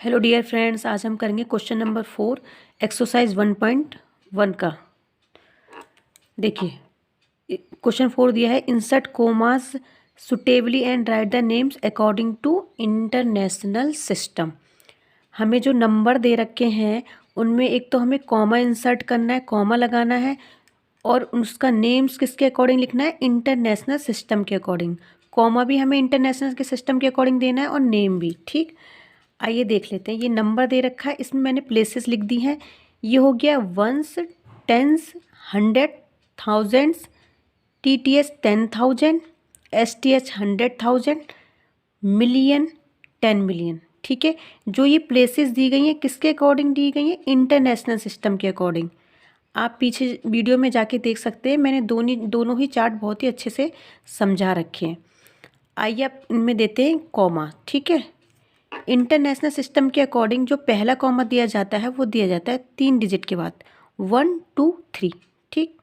Hello dear friends, आज हम करेंगे क्वेश्चन नंबर 4 एक्सरसाइज 1.1 का। देखिए क्वेश्चन 4 दिया है, insert commas suitably and write the names according to international system. हमें जो नंबर दे रखे हैं उनमें एक तो हमें कॉमा इंसर्ट करना है, कॉमा लगाना है, और उसका नेम्स किसके अकॉर्डिंग लिखना है, इंटरनेशनल सिस्टम के अकॉर्डिंग। कॉमा भी हमें इंटरनेशनल के सिस्टम के अकॉर्डिंग देना है और नेम भी। ठीक, आइए देख लेते हैं। ये नंबर दे रखा है, इसमें मैंने प्लेसेस लिख दी हैं। ये हो गया ones, tens, hundreds, thousands, TTH 10,000, STH 100,000, million, 10 million. ठीक है, जो ये प्लेसेस दी गई हैं किसके अकॉर्डिंग दी गई हैं, इंटरनेशनल सिस्टम के अकॉर्डिंग। आप पीछे वीडियो में जाके देख सकते हैं, मैंने दोनों ही चार्ट बहुत ही अच्छे से समझा रखे हैं। आइए अब इनमें देते हैं कॉमा। ठीक है, इंटरनेशनल सिस्टम के अकॉर्डिंग जो पहला कॉमा दिया जाता है वो दिया जाता है 3 डिजिट के बाद, 1 2 3। ठीक,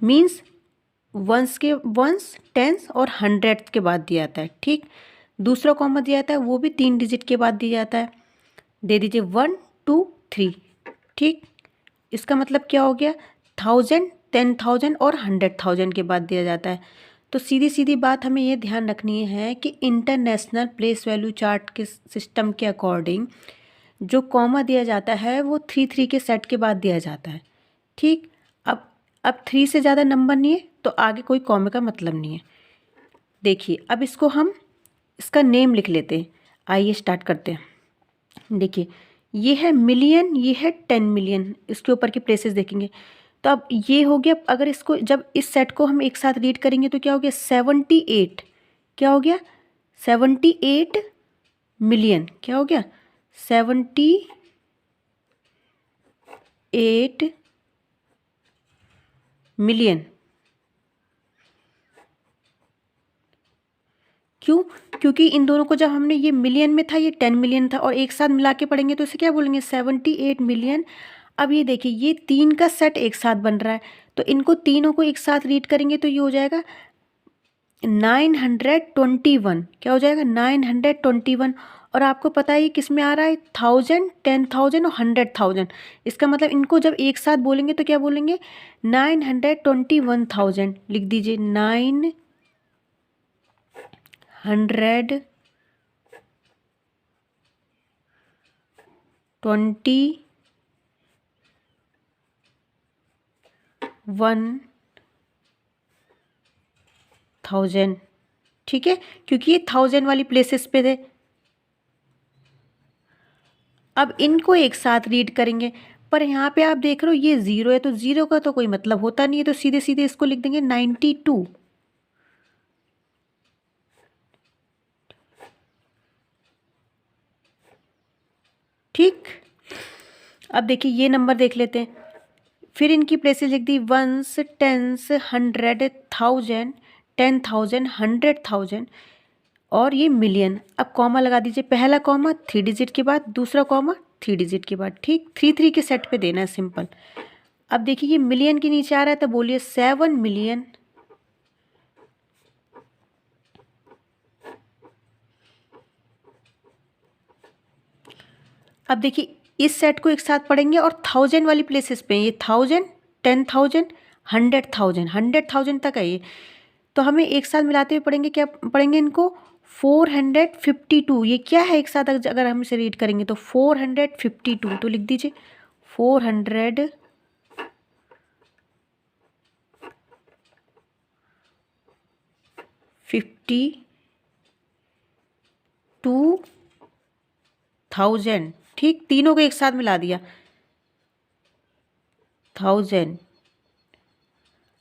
मीन्स वंस, टेंस और हंड्रेड के बाद दिया जाता है। ठीक, दूसरा कॉमा दिया जाता है वो भी 3 डिजिट के बाद दिया जाता है, दे दीजिए 1 2 3। ठीक, इसका मतलब क्या हो गया, 1000, 10,000 और 100,000 के बाद दिया जाता है। तो सीधी सीधी बात हमें ये ध्यान रखनी है कि इंटरनेशनल प्लेस वैल्यू चार्ट के सिस्टम के अकॉर्डिंग जो कॉमा दिया जाता है वो 3 के सेट के बाद दिया जाता है। ठीक, अब 3 से ज़्यादा नंबर नहीं है तो आगे कोई कॉमे का मतलब नहीं है। देखिए अब इसको हम इसका नेम लिख लेते हैं। आइए स्टार्ट करते हैं। देखिए ये है मिलियन, ये है 10 मिलियन, इसके ऊपर के प्लेसेस देखेंगे तो अब ये हो गया। अगर इसको जब इस सेट को हम एक साथ रीड करेंगे तो क्या हो गया, 78। क्या हो गया, 78 मिलियन। क्या हो गया, 78 मिलियन। क्यों, क्योंकि इन दोनों को जब हमने, ये मिलियन में था, ये 10 मिलियन था, और एक साथ मिला के पढ़ेंगे तो इसे क्या बोलेंगे, 78 मिलियन। अब ये देखिए ये 3 का सेट एक साथ बन रहा है तो इनको तीनों को एक साथ रीड करेंगे तो ये हो जाएगा 921। क्या हो जाएगा, 921। और आपको पता है ये किस में आ रहा है, 1000, 10,000 और 100,000। इसका मतलब इनको जब एक साथ बोलेंगे तो क्या बोलेंगे, 921,000। लिख दीजिए 921,000। ठीक है, क्योंकि ये 1000 वाली प्लेसेस पे थे। अब इनको एक साथ रीड करेंगे, पर यहाँ पे आप देख रहे हो ये 0 है तो 0 का तो कोई मतलब होता नहीं है, तो सीधे सीधे इसको लिख देंगे 92। ठीक, अब देखिए ये नंबर देख लेते हैं। फिर इनकी प्लेसेस लिख दी, वंस, टेंस, 100, 1000, 10,000, 100,000 और ये मिलियन। अब कॉमा लगा दीजिए, पहला कॉमा 3 डिजिट के बाद, दूसरा कॉमा 3 डिजिट के बाद। ठीक, 3 के सेट पे देना है, सिंपल। अब देखिए ये मिलियन के नीचे आ रहा है तो बोलिए 7 मिलियन। अब देखिए इस सेट को एक साथ पढ़ेंगे और 1000 वाली प्लेसेस पे, ये 1000, 10,000, 100,000, 100,000 तक है ये, तो हमें एक साथ मिलाते हुए पढ़ेंगे। क्या पढ़ेंगे इनको, 452। ये क्या है, एक साथ अगर हम इसे रीड करेंगे तो 452। तो लिख दीजिए 452 1000। ठीक, तीनों को एक साथ मिला दिया, 1000।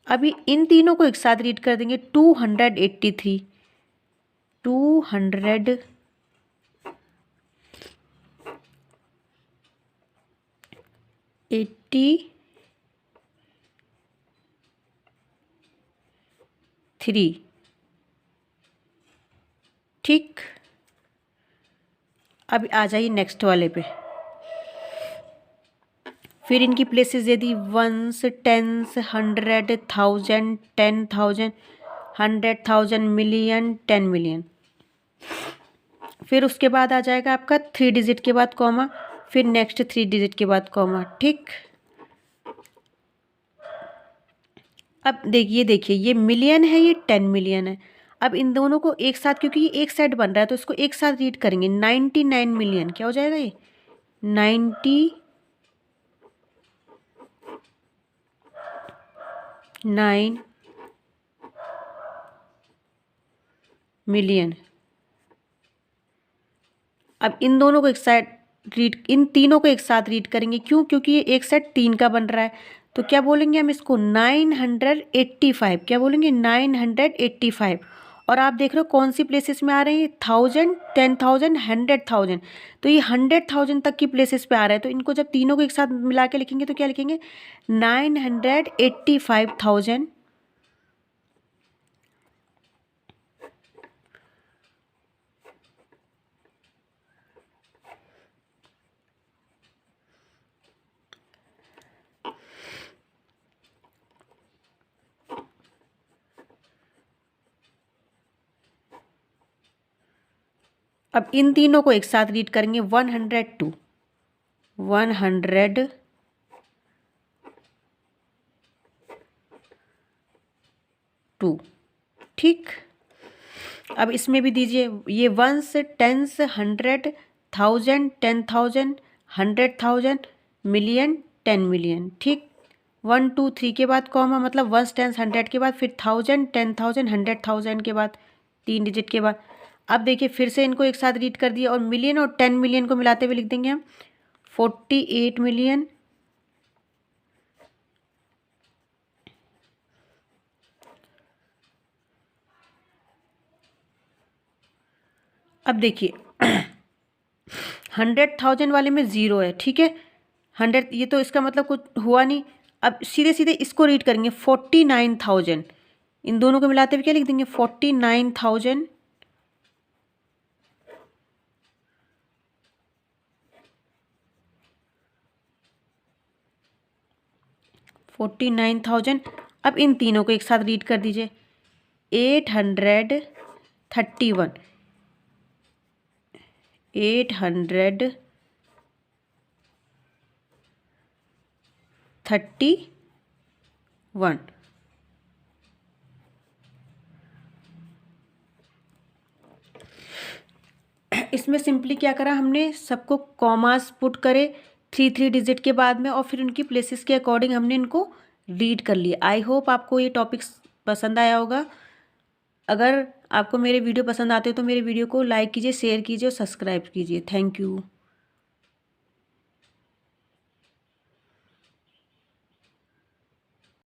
अभी इन तीनों को एक साथ रीड कर देंगे, 283, 283। ठीक, अब आ जाइए नेक्स्ट वाले पे। फिर इनकी प्लेसेस दे दी, वंस, टेंस, 100, 1000, 10,000, 100,000, मिलियन, 10 मिलियन। फिर उसके बाद आ जाएगा आपका 3 डिजिट के बाद कॉमा, फिर नेक्स्ट 3 डिजिट के बाद कॉमा। ठीक, अब देखिए ये मिलियन है, ये 10 मिलियन है। अब इन दोनों को एक साथ, क्योंकि ये एक सेट बन रहा है तो इसको एक साथ रीड करेंगे। 99 मिलियन क्या हो जाएगा ये, 99 मिलियन। अब इन दोनों को एक साथ रीड, इन तीनों को एक साथ रीड करेंगे। क्यों? क्योंकि ये एक सेट 3 का बन रहा है। तो क्या बोलेंगे हम इसको, 985। क्या बोलेंगे, 985। और आप देख रहे हो कौन सी प्लेसेस में आ रहे हैं, 1000, 10,000, 100,000। तो ये 100,000 तक की प्लेसेस पे आ रहा है। तो इनको जब तीनों को एक साथ मिला के लिखेंगे तो क्या लिखेंगे, 985,000। अब इन तीनों को एक साथ रीड करेंगे, 102, 102। ठीक, अब इसमें भी दीजिए, ये 1s, 10s, 100, 1000, 10,000, 100,000, मिलियन, 10 मिलियन। ठीक, 1 2 3 के बाद कॉमा, मतलब 1s, 10s, 100 के बाद, फिर 1000, 10,000, 100,000 के बाद, 3 डिजिट के बाद। अब देखिए फिर से इनको एक साथ रीड कर दिया, और मिलियन और 10 मिलियन को मिलाते हुए लिख देंगे हम 48 मिलियन। अब देखिए 100,000 वाले में 0 है। ठीक है, 100, ये तो इसका मतलब कुछ हुआ नहीं। अब सीधे सीधे इसको रीड करेंगे, 49,000। इन दोनों को मिलाते हुए क्या लिख देंगे, 49,000। 49,000। अब इन तीनों को एक साथ रीड कर दीजिए, 831, 831। इसमें सिंपली क्या करा हमने, सबको कॉमास पुट करे 3 डिजिट के बाद में, और फिर उनकी प्लेसेस के अकॉर्डिंग हमने इनको रीड कर लिया। आई होप आपको ये टॉपिक्स पसंद आया होगा। अगर आपको मेरे वीडियो पसंद आते हो तो मेरे वीडियो को लाइक कीजिए, शेयर कीजिए और सब्सक्राइब कीजिए। Thank you.